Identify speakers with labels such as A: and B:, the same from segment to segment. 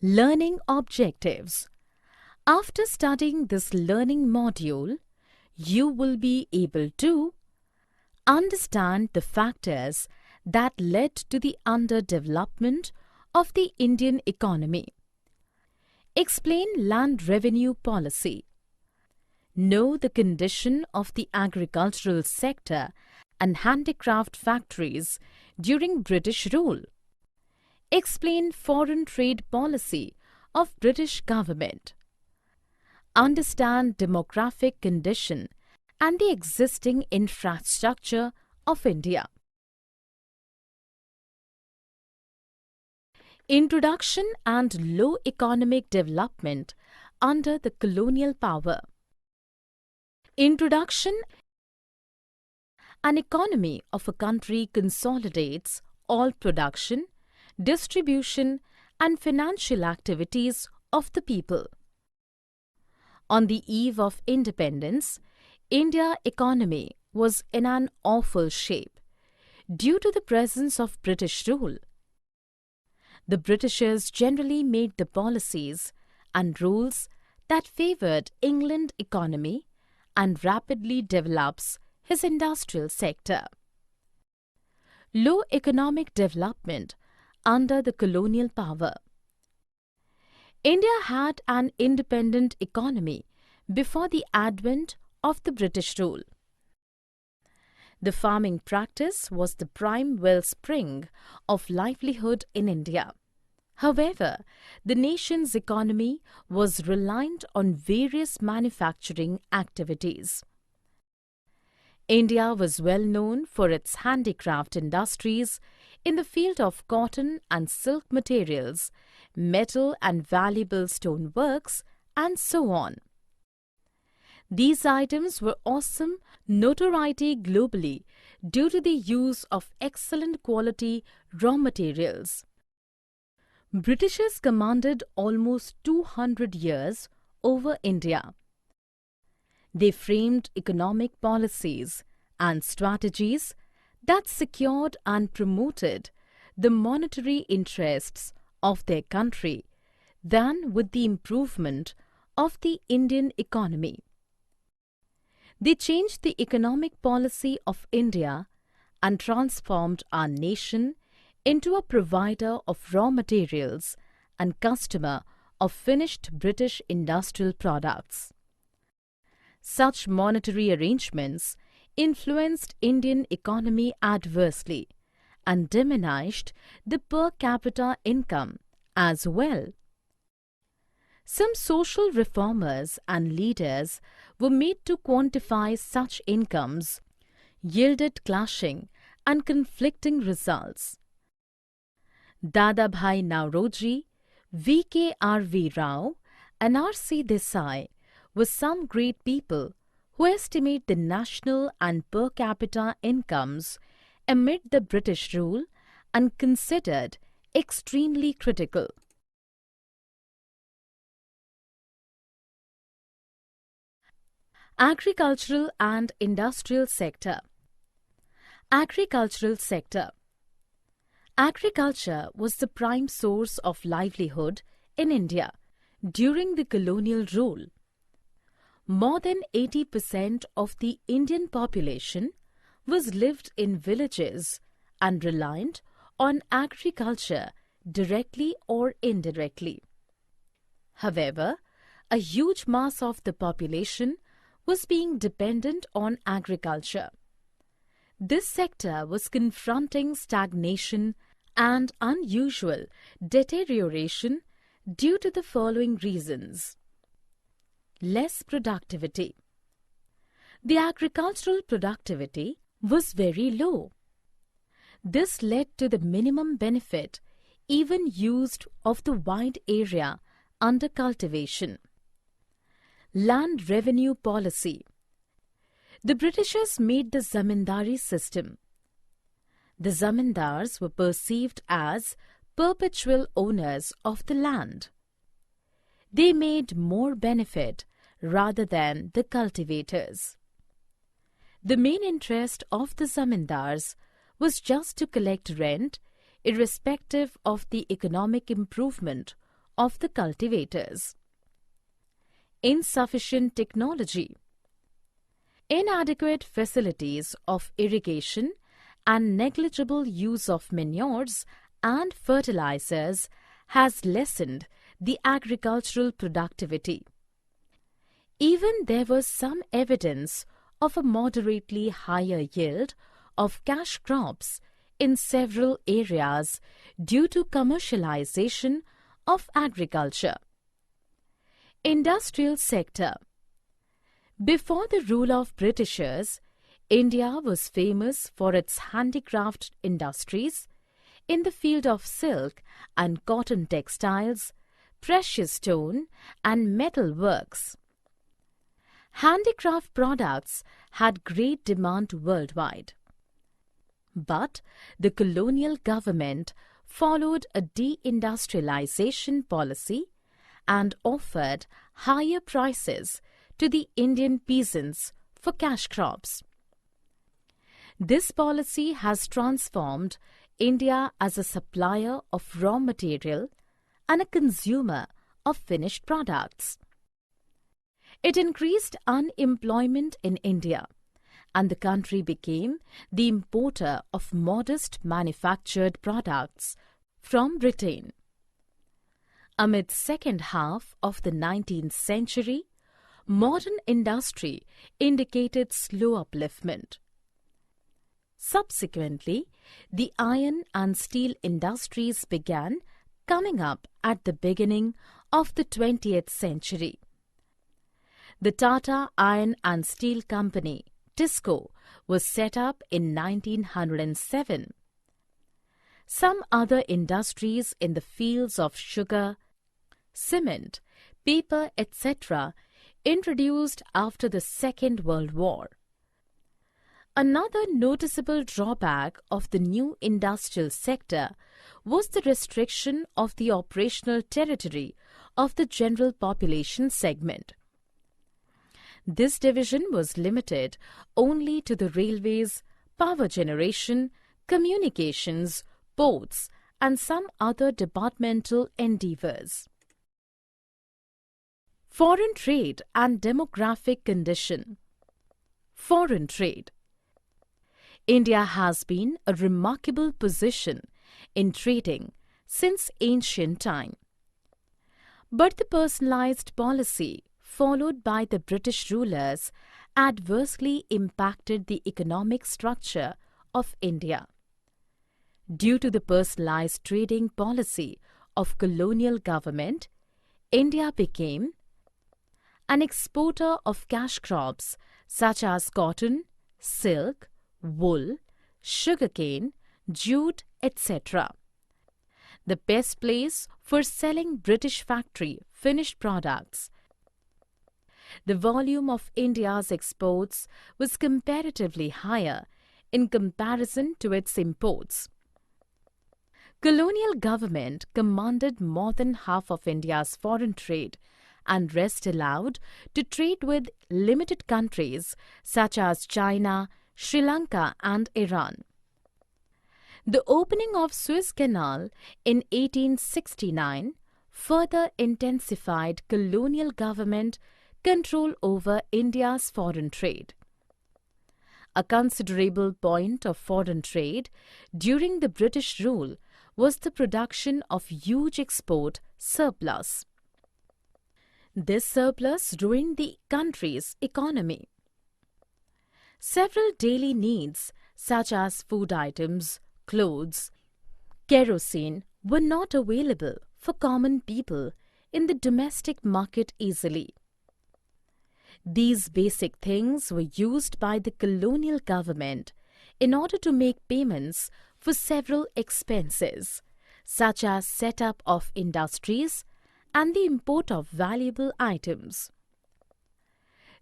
A: Learning objectives. After studying this learning module, you will be able to understand the factors that led to the underdevelopment of the Indian economy. Explain land revenue policy. Know the condition of the agricultural sector and handicraft factories during British rule. Explain foreign trade policy of British government. Understand demographic condition and the existing infrastructure of India. Introduction and low economic development under the colonial power. Introduction. An economy of a country consolidates all production, distribution and financial activities of the people. On the eve of independence, India's economy was in an awful shape due to the presence of British rule. The Britishers generally made the policies and rules that favoured England economy and rapidly develops his industrial sector. Low economic development under the colonial power. India had an independent economy before the advent of the British rule. The farming practice was the prime wellspring of livelihood in India. However, the nation's economy was reliant on various manufacturing activities. India was well known for its handicraft industries in the field of cotton and silk materials, metal and valuable stoneworks, and so on. These items were awesome notoriety globally due to the use of excellent quality raw materials. Britishers commanded almost 200 years over India. They framed economic policies and strategies that secured and promoted the monetary interests of their country than with the improvement of the Indian economy. They changed the economic policy of India and transformed our nation into a provider of raw materials and customer of finished British industrial products. Such monetary arrangements influenced Indian economy adversely and diminished the per capita income as well. Some social reformers and leaders were made to quantify such incomes, yielded clashing and conflicting results. Dadabhai Nauroji, V.K.R.V. Rao and R.C. Desai were some great people who estimate the national and per capita incomes amid the British rule and considered extremely critical. Agricultural and industrial sector. Agricultural sector. Agriculture was the prime source of livelihood in India during the colonial rule. More than 80% of the Indian population was lived in villages and reliant on agriculture directly or indirectly. However, a huge mass of the population was being dependent on agriculture. This sector was confronting stagnation and unusual deterioration due to the following reasons. Less productivity. The agricultural productivity was very low. This led to the minimum benefit even used of the wide area under cultivation. Land revenue policy. The Britishers made the zamindari system. The zamindars were perceived as perpetual owners of the land. They made more benefit rather than the cultivators. The main interest of the zamindars was just to collect rent, irrespective of the economic improvement of the cultivators. Insufficient technology. Inadequate facilities of irrigation and negligible use of manures and fertilizers has lessened the agricultural productivity. Even there was some evidence of a moderately higher yield of cash crops in several areas due to commercialization of agriculture. Industrial sector. Before the rule of Britishers, India was famous for its handicraft industries in the field of silk and cotton textiles, precious stone and metal works. Handicraft products had great demand worldwide. But the colonial government followed a deindustrialization policy and offered higher prices to the Indian peasants for cash crops. This policy has transformed India as a supplier of raw material and a consumer of finished products. It increased unemployment in India, and the country became the importer of modest manufactured products from Britain. Amid second half of the 19th century, modern industry indicated slow upliftment. Subsequently, the iron and steel industries began coming up at the beginning of the 20th century. The Tata Iron and Steel Company, TISCO, was set up in 1907. Some other industries in the fields of sugar, cement, paper, etc., introduced after the Second World War. Another noticeable drawback of the new industrial sector was the restriction of the operational territory of the general population segment. This division was limited only to the railways, power generation, communications, ports, and some other departmental endeavors. Foreign trade and demographic condition. Foreign trade. India has been a remarkable position in trading since ancient time. But the personalized policy followed by the British rulers adversely impacted the economic structure of India. Due to the personalized trading policy of colonial government, India became an exporter of cash crops such as cotton, silk, wool, sugarcane, jute, etc. The best place for selling British factory finished products. The volume of India's exports was comparatively higher in comparison to its imports. Colonial government commanded more than half of India's foreign trade and rest allowed to trade with limited countries such as China, Sri Lanka and Iran. The opening of Suez Canal in 1869 further intensified colonial government control over India's foreign trade. A considerable point of foreign trade during the British rule was the production of huge export surplus. This surplus ruined the country's economy. Several daily needs such as food items, clothes, kerosene were not available for common people in the domestic market easily. These basic things were used by the colonial government in order to make payments for several expenses, such as setup of industries and the import of valuable items.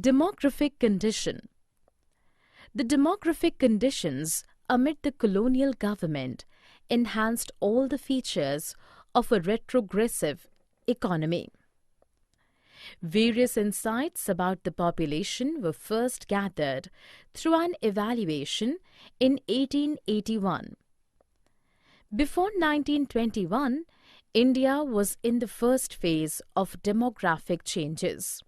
A: Demographic condition. The demographic conditions amid the colonial government enhanced all the features of a retrogressive economy. Various insights about the population were first gathered through an evaluation in 1881. Before 1921, India was in the first phase of demographic changes.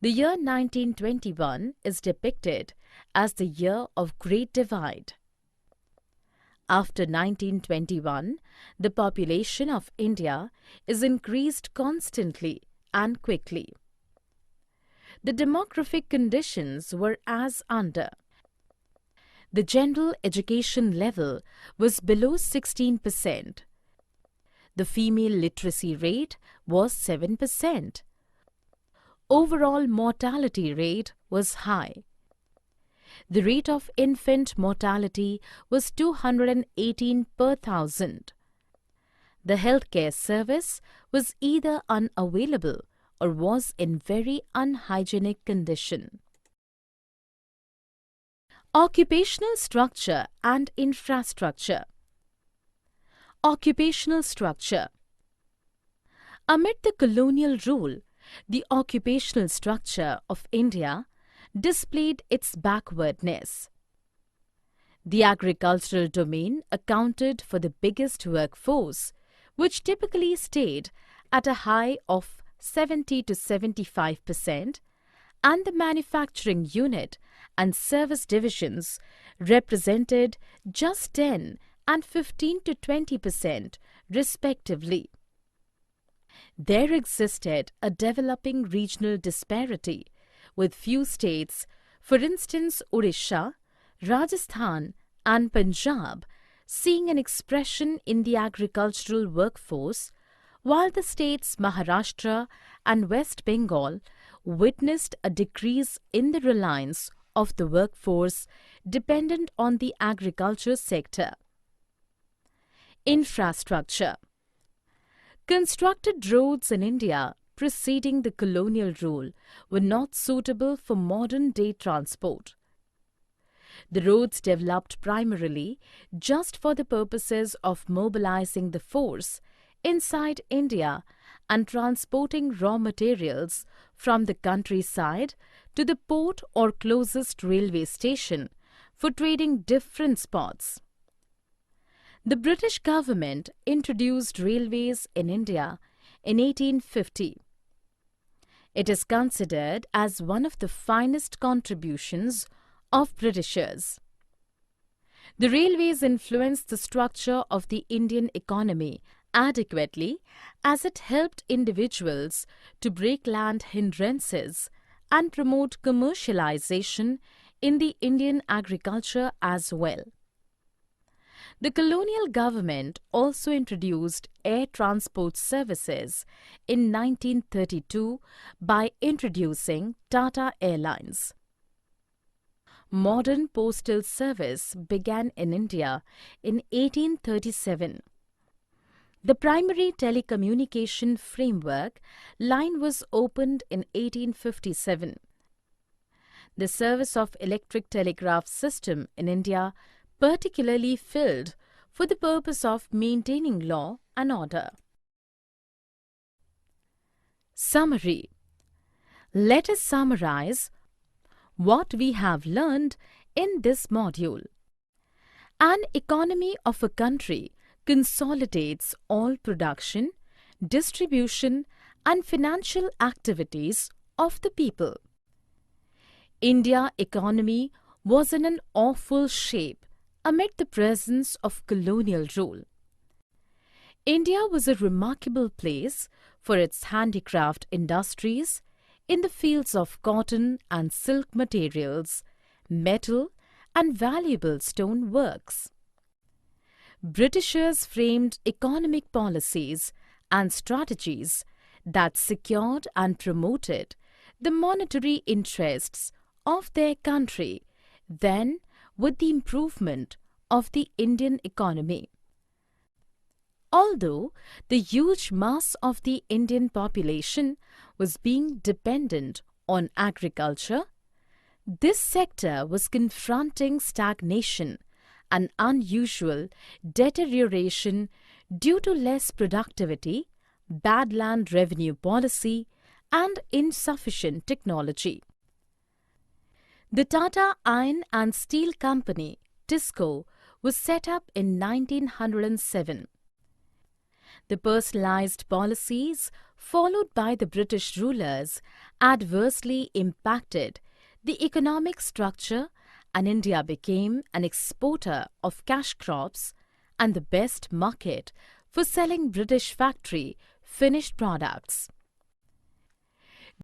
A: The year 1921 is depicted as the year of Great Divide. After 1921, the population of India is increased constantly and quickly. The demographic conditions were as under. The general education level was below 16%. The female literacy rate was 7%. Overall mortality rate was high. The rate of infant mortality was 218 per thousand. The healthcare service was either unavailable or was in very unhygienic condition. Occupational structure and infrastructure. Occupational structure. Amid the colonial rule, the occupational structure of India displayed its backwardness. The agricultural domain accounted for the biggest workforce, which typically stayed at a high of 70 to 75%, and the manufacturing unit and service divisions represented just 10 and 15 to 20% respectively. There existed a developing regional disparity, with few states, for instance Odisha, Rajasthan and Punjab, seeing an expression in the agricultural workforce, while the states Maharashtra and West Bengal witnessed a decrease in the reliance of the workforce dependent on the agriculture sector. Infrastructure. Constructed roads in India preceding the colonial rule were not suitable for modern-day transport. The roads developed primarily just for the purposes of mobilizing the force inside India and transporting raw materials from the countryside to the port or closest railway station for trading different spots. The British government introduced railways in India in 1850. It is considered as one of the finest contributions of Britishers. The railways influenced the structure of the Indian economy adequately, as it helped individuals to break land hindrances and promote commercialization in the Indian agriculture as well. The colonial government also introduced air transport services in 1932 by introducing Tata Airlines. Modern postal service began in India in 1837. The primary telecommunication framework line was opened in 1857. The service of electric telegraph system in India particularly filled for the purpose of maintaining law and order. Summary. Let us summarize what we have learned in this module. An economy of a country consolidates all production, distribution and financial activities of the people. India economy was in an awful shape amid the presence of colonial rule. India was a remarkable place for its handicraft industries in the fields of cotton and silk materials, metal and valuable stone works. Britishers framed economic policies and strategies that secured and promoted the monetary interests of their country, then with the improvement of the Indian economy. Although the huge mass of the Indian population was being dependent on agriculture, this sector was confronting stagnation and unusual deterioration due to less productivity, bad land revenue policy, and insufficient technology. The Tata Iron and Steel Company, TISCO, was set up in 1907. The personalized policies followed by the British rulers adversely impacted the economic structure, and India became an exporter of cash crops and the best market for selling British factory finished products.